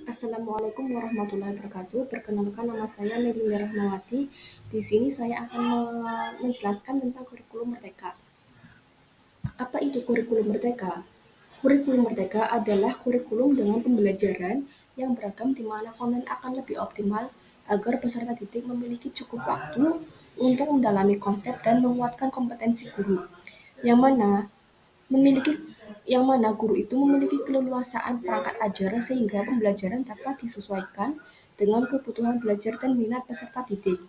Assalamualaikum warahmatullahi wabarakatuh. Perkenalkan, nama saya Medina Rahmawati. Di sini saya akan menjelaskan tentang kurikulum merdeka. Apa itu kurikulum merdeka? Kurikulum merdeka adalah kurikulum dengan pembelajaran yang beragam di mana konten akan lebih optimal agar peserta didik memiliki cukup waktu untuk mendalami konsep dan menguatkan kompetensi guru. Yang mana memiliki yang mana guru itu memiliki keleluasaan perangkat ajar sehingga pembelajaran dapat disesuaikan dengan kebutuhan belajar dan minat peserta didik.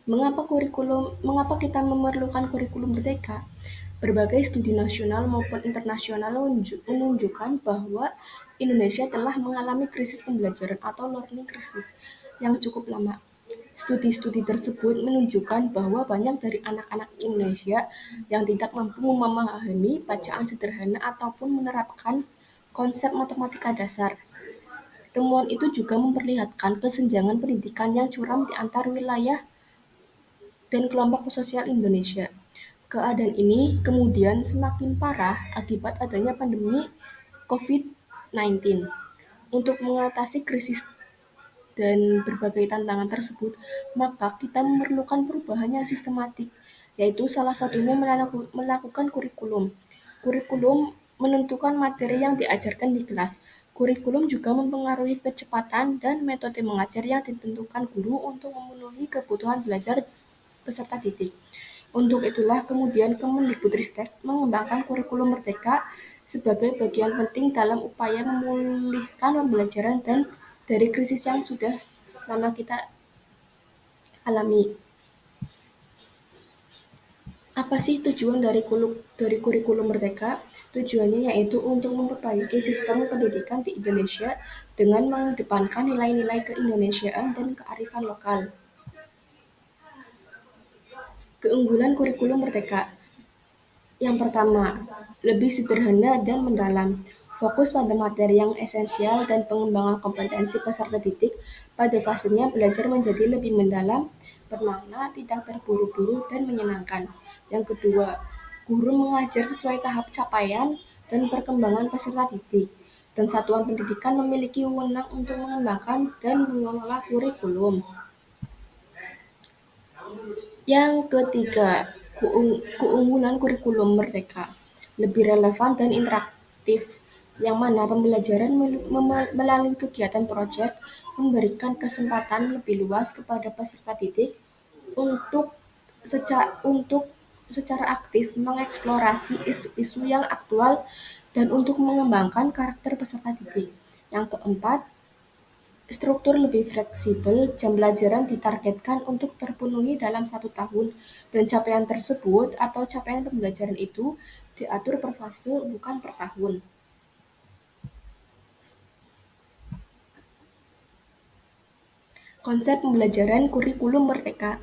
Mengapa kita memerlukan kurikulum merdeka? Berbagai studi nasional maupun internasional menunjukkan bahwa Indonesia telah mengalami krisis pembelajaran atau learning crisis yang cukup lama. Studi-studi tersebut menunjukkan bahwa banyak dari anak-anak Indonesia yang tidak mampu memahami bacaan sederhana ataupun menerapkan konsep matematika dasar. Temuan itu juga memperlihatkan kesenjangan pendidikan yang curam di antar wilayah dan kelompok sosial Indonesia. Keadaan ini kemudian semakin parah akibat adanya pandemi COVID-19. Untuk mengatasi krisis dan berbagai tantangan tersebut, maka kita memerlukan perubahan yang sistematik, yaitu salah satunya melakukan kurikulum. Kurikulum menentukan materi yang diajarkan di kelas. Kurikulum juga mempengaruhi kecepatan dan metode mengajar yang ditentukan guru untuk memenuhi kebutuhan belajar peserta didik. Untuk itulah kemudian Kemendikbudristek mengembangkan kurikulum merdeka sebagai bagian penting dalam upaya memulihkan pembelajaran dan dari krisis yang sudah lama kita alami. Apa sih tujuan dari kurikulum merdeka? Tujuannya yaitu untuk memperbaiki sistem pendidikan di Indonesia dengan mengedepankan nilai-nilai keindonesiaan dan kearifan lokal. Keunggulan kurikulum merdeka. Yang pertama, lebih sederhana dan mendalam. Fokus pada materi yang esensial dan pengembangan kompetensi peserta didik. Pada fasenya belajar menjadi lebih mendalam, bermakna, tidak terburu-buru, dan menyenangkan. Yang kedua, guru mengajar sesuai tahap capaian dan perkembangan peserta didik. Dan satuan pendidikan memiliki wewenang untuk mengembangkan dan mengelola kurikulum. Yang ketiga, keunggulan kurikulum merdeka lebih relevan dan interaktif, yang mana pembelajaran melalui kegiatan proyek memberikan kesempatan lebih luas kepada peserta didik untuk secara aktif mengeksplorasi isu-isu yang aktual dan untuk mengembangkan karakter peserta didik. Yang keempat, struktur lebih fleksibel, jam pelajaran ditargetkan untuk terpenuhi dalam 1 tahun, dan capaian tersebut atau capaian pembelajaran itu diatur per fase bukan per tahun. Konsep pembelajaran kurikulum merdeka.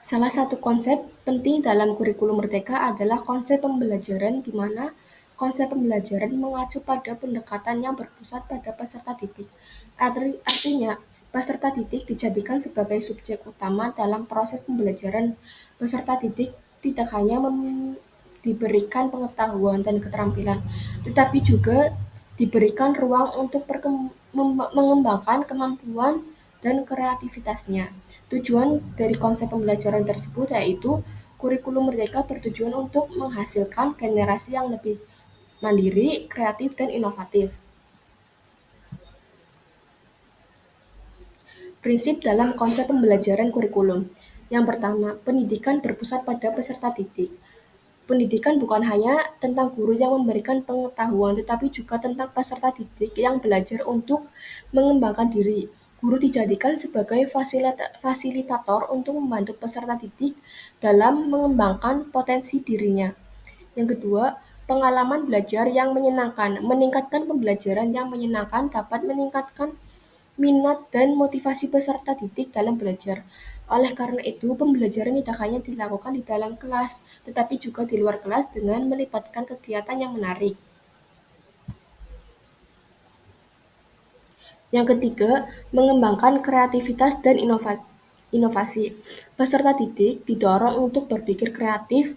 Salah satu konsep penting dalam kurikulum merdeka adalah konsep pembelajaran di mana konsep pembelajaran mengacu pada pendekatan yang berpusat pada peserta didik. Artinya, peserta didik dijadikan sebagai subjek utama dalam proses pembelajaran. Peserta didik tidak hanya diberikan pengetahuan dan keterampilan, tetapi juga diberikan ruang untuk mengembangkan kemampuan dan kreativitasnya. Tujuan dari konsep pembelajaran tersebut yaitu kurikulum merdeka bertujuan untuk menghasilkan generasi yang lebih mandiri, kreatif, dan inovatif. Prinsip dalam konsep pembelajaran kurikulum. Yang pertama, pendidikan berpusat pada peserta didik. Pendidikan bukan hanya tentang guru yang memberikan pengetahuan, tetapi juga tentang peserta didik yang belajar untuk mengembangkan diri. Guru dijadikan sebagai fasilitator untuk membantu peserta didik dalam mengembangkan potensi dirinya. Yang kedua, pengalaman belajar yang menyenangkan. Meningkatkan pembelajaran yang menyenangkan dapat meningkatkan minat dan motivasi peserta didik dalam belajar. Oleh karena itu, pembelajaran tidak hanya dilakukan di dalam kelas, tetapi juga di luar kelas dengan melibatkan kegiatan yang menarik. Yang ketiga, mengembangkan kreativitas dan inovasi. Peserta didik didorong untuk berpikir kreatif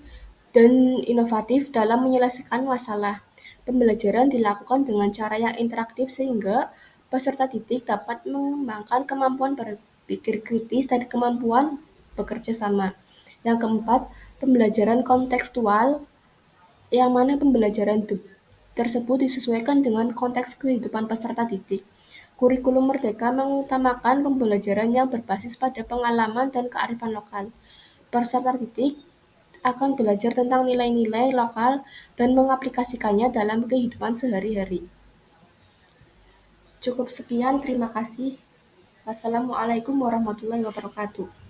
dan inovatif dalam menyelesaikan masalah. Pembelajaran dilakukan dengan cara yang interaktif sehingga peserta didik dapat mengembangkan kemampuan berpikir kritis dan kemampuan bekerja sama. Yang keempat, pembelajaran kontekstual, yang mana pembelajaran tersebut disesuaikan dengan konteks kehidupan peserta didik. Kurikulum Merdeka mengutamakan pembelajaran yang berbasis pada pengalaman dan kearifan lokal. Peserta didik akan belajar tentang nilai-nilai lokal dan mengaplikasikannya dalam kehidupan sehari-hari. Cukup sekian, terima kasih. Wassalamualaikum warahmatullahi wabarakatuh.